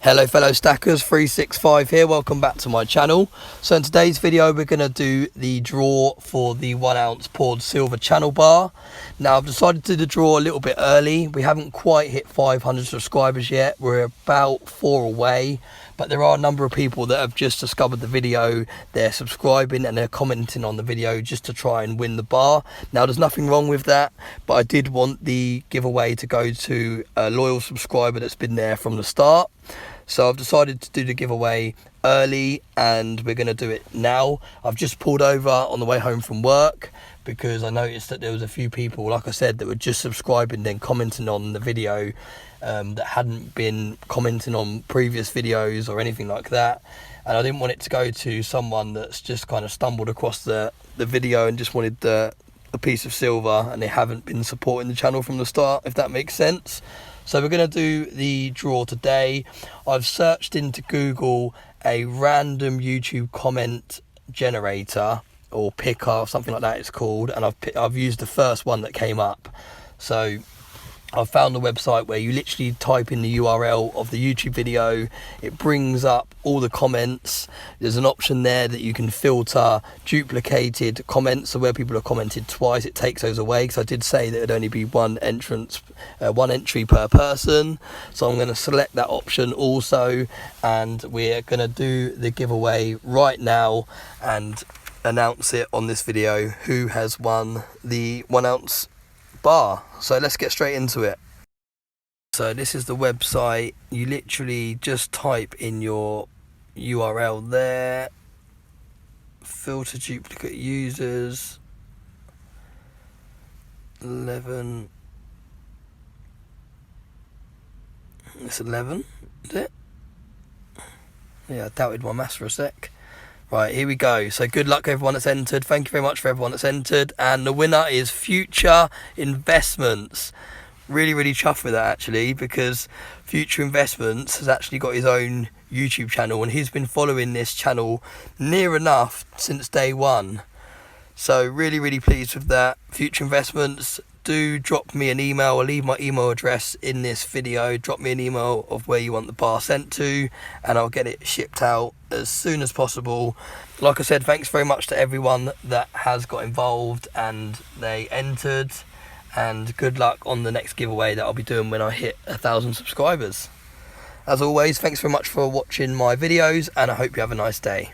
Hello fellow stackers, 365 here, welcome back to my channel. So in today's video we're going to do the draw for the 1 ounce poured silver channel bar. Now I've decided to do the draw a little bit early. We haven't quite hit 500 subscribers yet, we're about 4 away. But there are a number of people that have just discovered the video, they're subscribing and they're commenting on the video just to try and win the bar. Now there's nothing wrong with that, but I did want the giveaway to go to a loyal subscriber that's been there from the start. So I've decided to do the giveaway early and we're going to do it now. I've just pulled over on the way home from work because I noticed that there was a few people, like I said, that were just subscribing then commenting on the video that hadn't been commenting on previous videos or anything like that. And I didn't want it to go to someone that's just kind of stumbled across the video and just wanted a piece of silver and they haven't been supporting the channel from the start, if that makes sense. So we're going to do the draw today. I've searched into Google a random YouTube comment generator or picker, something like that it's called, and I've used the first one that came up. So I've found the website where you literally type in the URL of the YouTube video, it brings up all the comments. There's an option there that you can filter duplicated comments, so where people have commented twice, it takes those away, because I did say that it'd only be one entry per person. So I'm going to select that option also, and we're going to do the giveaway right now and announce it on this video who has won the 1 ounce bar. So let's get straight into it. So this is the website. You literally just type in your URL there, filter duplicate users, 11, it's 11, is it? Yeah, I doubted my maths for a sec. Right, here we go. So good luck everyone that's entered. Thank you very much for everyone that's entered. And the winner is Future Investments. Really chuffed with that actually, because Future Investments has actually got his own YouTube channel and he's been following this channel near enough since day one. So really pleased with that. Future Investments, do drop me an email. I'll leave my email address in this video. Drop me an email of where you want the bar sent to and I'll get it shipped out as soon as possible. Like I said, thanks very much to everyone that has got involved and they entered, and good luck on the next giveaway that I'll be doing when I hit 1,000 subscribers. As always, thanks very much for watching my videos and I hope you have a nice day.